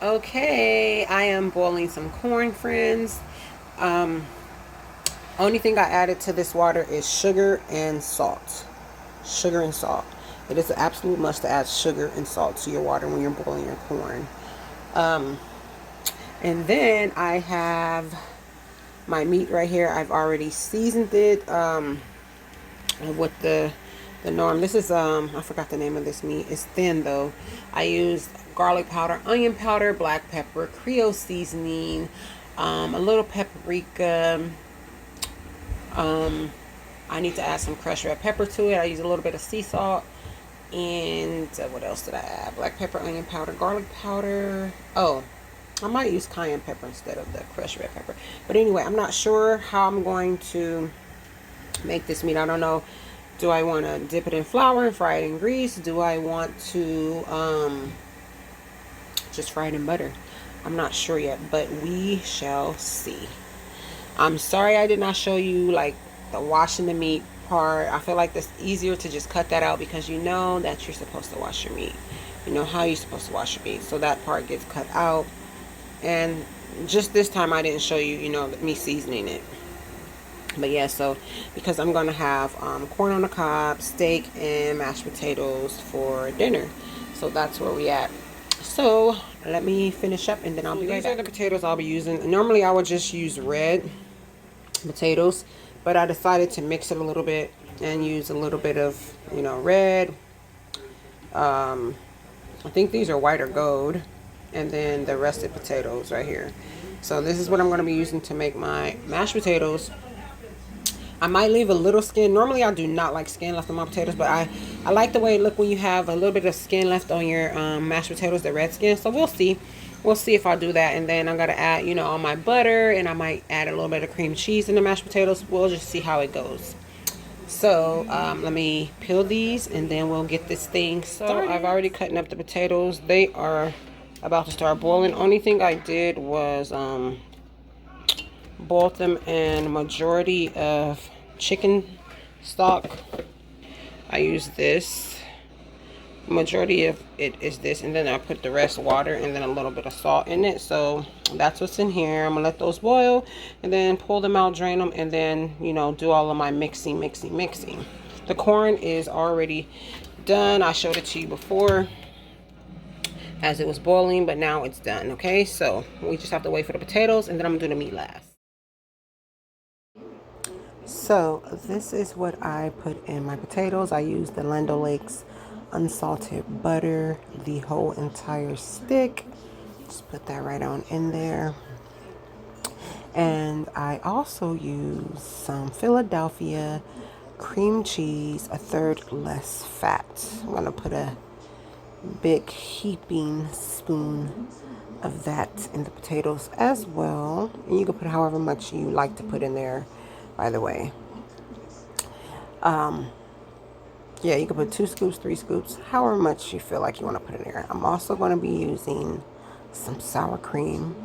Okay, I am boiling some corn, friends. Only thing I added to this water is sugar and salt. Sugar and salt. It is an absolute must to add sugar and salt to your water when you're boiling your corn. And then I have my meat right here. I've already seasoned it with the norm. This is I forgot the name of this meat. It's thin though. I used garlic powder, onion powder, black pepper, Creole seasoning, a little paprika. I need to add some crushed red pepper to it. I use a little bit of sea salt. And what else did I add? Black pepper, onion powder, garlic powder. Oh, I might use cayenne pepper instead of the crushed red pepper. But anyway, I'm not sure how I'm going to make this meat. I don't know. Do I want to dip it in flour and fry it in grease? Do I want to just fry it in butter? I'm not sure yet, but we shall see. I'm sorry I did not show you like the washing the meat part. I feel like it's easier to just cut that out because you know that you're supposed to wash your meat. You know how you're supposed to wash your meat. So that part gets cut out. And just this time I didn't show you, me seasoning it. But yeah, so because I'm going to have corn on the cob, steak, and mashed potatoes for dinner. So that's where we at. So let me finish up and then I'll be right back. These are the potatoes I'll be using. Normally I would just use red potatoes, but I decided to mix it a little bit and use a little bit of, red. I think these are white or gold. And then the rested potatoes right here. So this is what I'm going to be using to make my mashed potatoes. I might leave a little skin. Normally I do not like skin left on my potatoes, but I like the way it look when you have a little bit of skin left on your mashed potatoes, the red skin. So we'll see. We'll see if I do that. And then I'm going to add, all my butter, and I might add a little bit of cream cheese in the mashed potatoes. We'll just see how it goes. So let me peel these and then we'll get this thing started. So I've already cutting up the potatoes. They are about to start boiling. Only thing I did was boiled them in a majority of chicken stock. I use this. Majority of it is this, and then I put the rest water and then a little bit of salt in it. So that's what's in here. I'm gonna let those boil and then pull them out, drain them, and then do all of my mixing. The corn is already done. I showed it to you before as it was boiling, but now it's done. Okay, so we just have to wait for the potatoes, and then I'm gonna do the meat last. So this is what I put in my potatoes. I used the Land O'Lakes unsalted butter, the whole entire stick. Just put that right on in there. And I also use some Philadelphia cream cheese, a third less fat. I'm gonna put a big heaping spoon of that in the potatoes as well. And you can put however much you like to put in there, by the way. Yeah, you can put 2 scoops, 3 scoops, however much you feel like you want to put in there. I'm also going to be using some sour cream.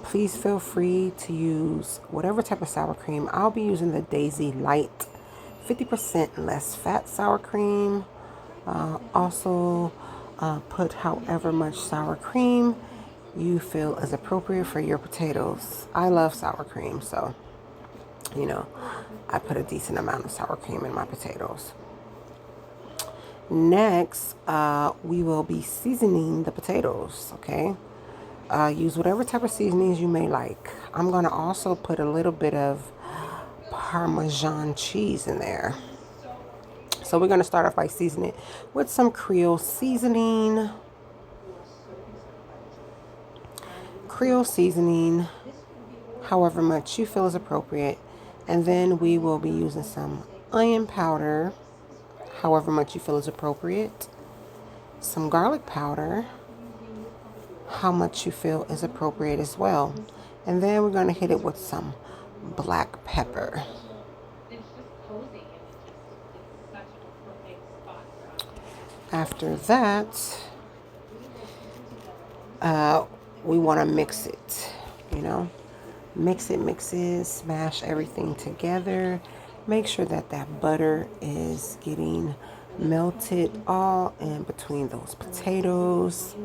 Please feel free to use whatever type of sour cream. I'll be using the Daisy Light 50% less fat sour cream. Also put however much sour cream you feel is appropriate for your potatoes. I love sour cream, so I put a decent amount of sour cream in my potatoes. Next, we will be seasoning the potatoes, okay? Use whatever type of seasonings you may like. I'm going to also put a little bit of Parmesan cheese in there. So we're going to start off by seasoning it with some Creole seasoning. Creole seasoning, however much you feel is appropriate. And then we will be using some onion powder, however much you feel is appropriate. Some garlic powder, how much you feel is appropriate as well. And then we're going to hit it with some black pepper. After that, we want to mix it, mix it, smash everything together. Make sure that that butter is getting melted all in between those potatoes.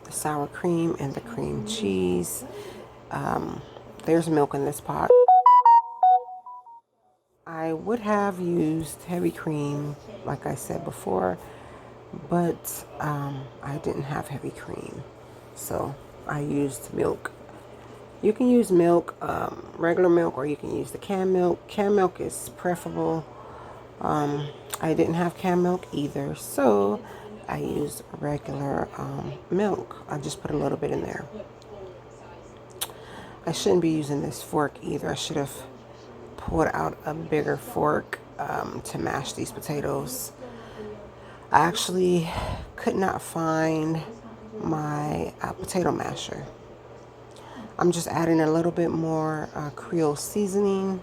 The sour cream and the cream cheese. There's milk in this pot. I would have used heavy cream, like I said before, but I didn't have heavy cream, so I used milk. You can use milk, regular milk, or you can use the canned milk. Canned milk is preferable. I didn't have canned milk either, so I used regular milk. I just put a little bit in there. I shouldn't be using this fork either. I should have pulled out a bigger fork to mash these potatoes. I actually could not find my potato masher. I'm just adding a little bit more Creole seasoning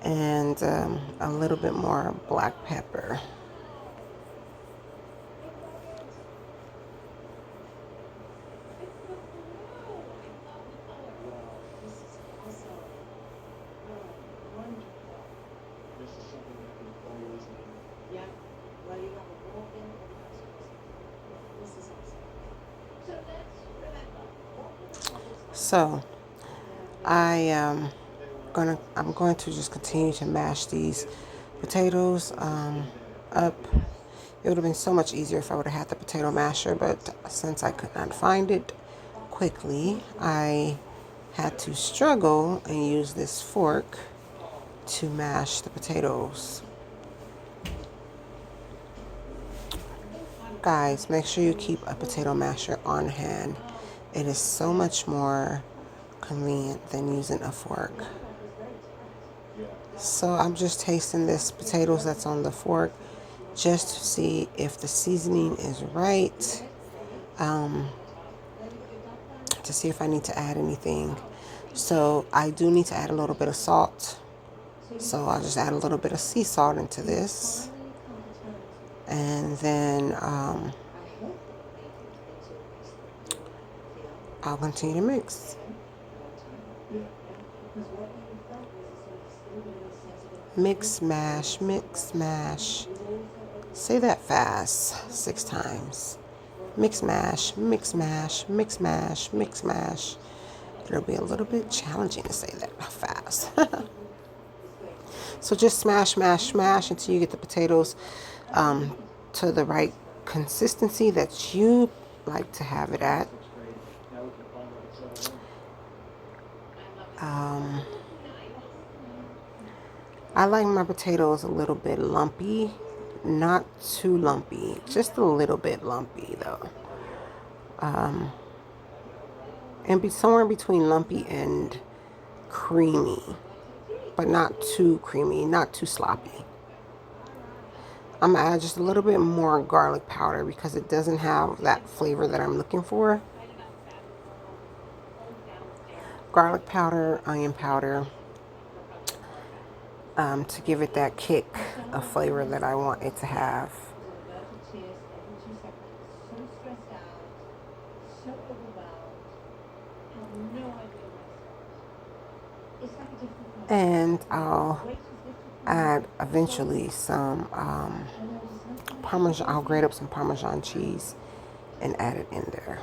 and a little bit more black pepper. So I'm going to just continue to mash these potatoes up. It would have been so much easier if I would have had the potato masher, but since I could not find it quickly, I had to struggle and use this fork to mash the potatoes. Guys, make sure you keep a potato masher on hand. It is so much more convenient than using a fork. So I'm just tasting this potatoes that's on the fork just to see if the seasoning is right, to see if I need to add anything. So I do need to add a little bit of salt. So I'll just add a little bit of sea salt into this. And then I'll continue to mix. Mix, mash, mix, mash. Say that fast 6 times. Mix, mash, mix, mash, mix, mash, mix, mash. It'll be a little bit challenging to say that fast. So just smash, mash, smash until you get the potatoes to the right consistency that you like to have it at. I like my potatoes a little bit lumpy, not too lumpy, just a little bit lumpy though. And be somewhere between lumpy and creamy, but not too creamy, not too sloppy. I'm gonna add just a little bit more garlic powder because it doesn't have that flavor that I'm looking for. Garlic powder, onion powder, to give it that kick of flavor that I want it to have. And I'll add eventually some Parmesan. I'll grate up some Parmesan cheese and add it in there.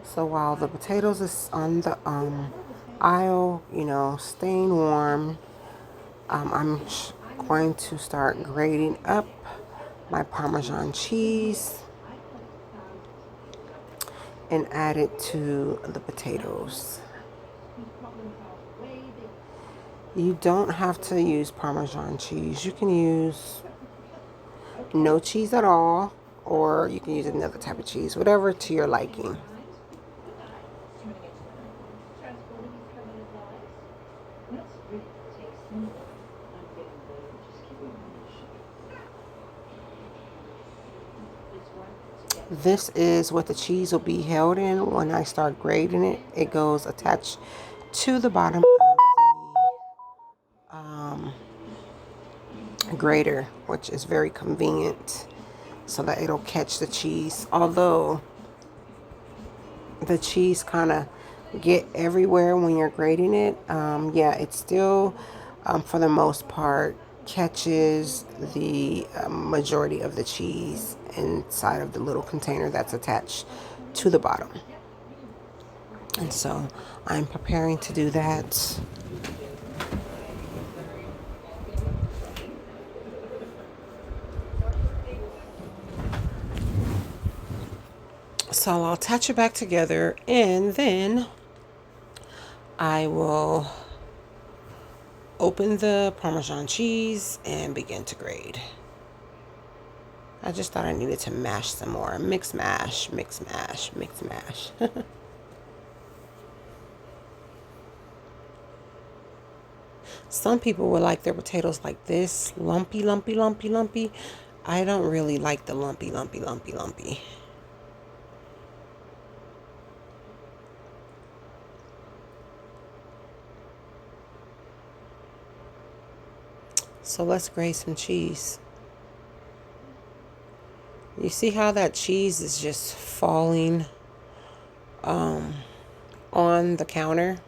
So while the potatoes is on the aisle, you know, staying warm, I'm going to start grating up my Parmesan cheese and add it to the potatoes. You don't have to use Parmesan cheese. You can use no cheese at all, or you can use another type of cheese, whatever to your liking. This is what the cheese will be held in when I start grating it. It goes attached to the bottom of the grater, which is very convenient so that it'll catch the cheese. Although the cheese kind of get everywhere when you're grating it, yeah, it still for the most part, catches the majority of the cheese inside of the little container that's attached to the bottom. And so I'm preparing to do that. So I'll attach it back together, and then I will open the Parmesan cheese and begin to grate. I just thought I needed to mash some more. Mix, mash, mix, mash, mix, mash. Some people would like their potatoes like this, lumpy, lumpy, lumpy, lumpy. I don't really like the lumpy, lumpy, lumpy, lumpy. So let's grate some cheese. You see how that cheese is just falling on the counter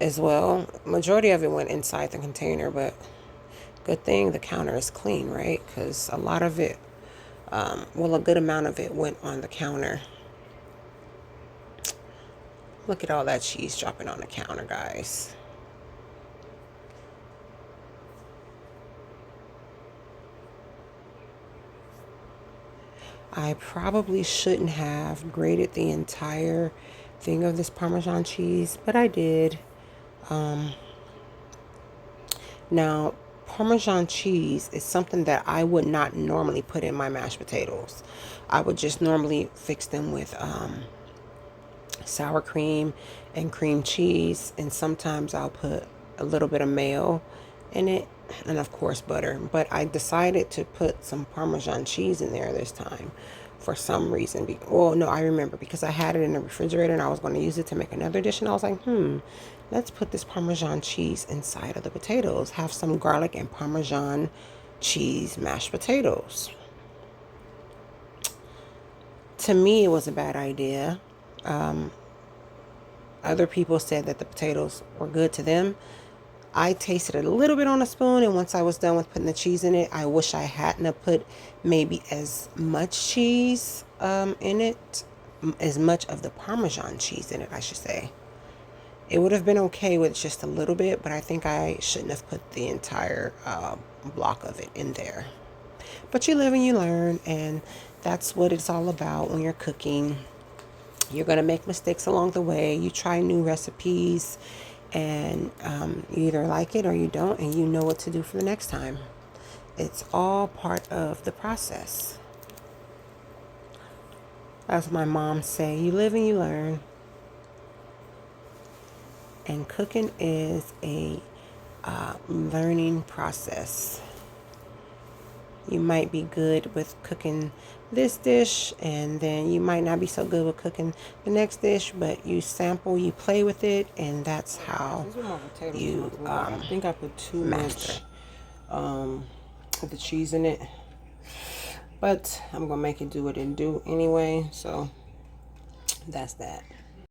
as well? Majority of it went inside the container, but good thing the counter is clean, right? Because a lot of it, well, a good amount of it went on the counter. Look at all that cheese dropping on the counter, guys. I probably shouldn't have grated the entire thing of this Parmesan cheese, but I did. Now, Parmesan cheese is something that I would not normally put in my mashed potatoes. I would just normally fix them with sour cream and cream cheese, and sometimes I'll put a little bit of mayo in it, and of course butter. But I decided to put some Parmesan cheese in there this time for some reason. Well, no, I remember because I had it in the refrigerator and I was going to use it to make another dish, and I was like, let's put this Parmesan cheese inside of the potatoes. Have some garlic and Parmesan cheese mashed potatoes. To me, it was a bad idea. Other people said that the potatoes were good to them. I tasted it a little bit on a spoon, and once I was done with putting the cheese in it, I wish I hadn't have put maybe as much cheese in it, as much of the Parmesan cheese in it, I should say. It would have been okay with just a little bit, but I think I shouldn't have put the entire block of it in there. But you live and you learn, and that's what it's all about when you're cooking. You're going to make mistakes along the way. You try new recipes, and you either like it or you don't, and you know what to do for the next time. It's all part of the process. As my mom say, you live and you learn. And cooking is a learning process. You might be good with cooking this dish, and then you might not be so good with cooking the next dish, but you sample, you play with it, and that's how you I think I put too master much of the cheese in it, but I'm gonna make it do what it do anyway, so that's that.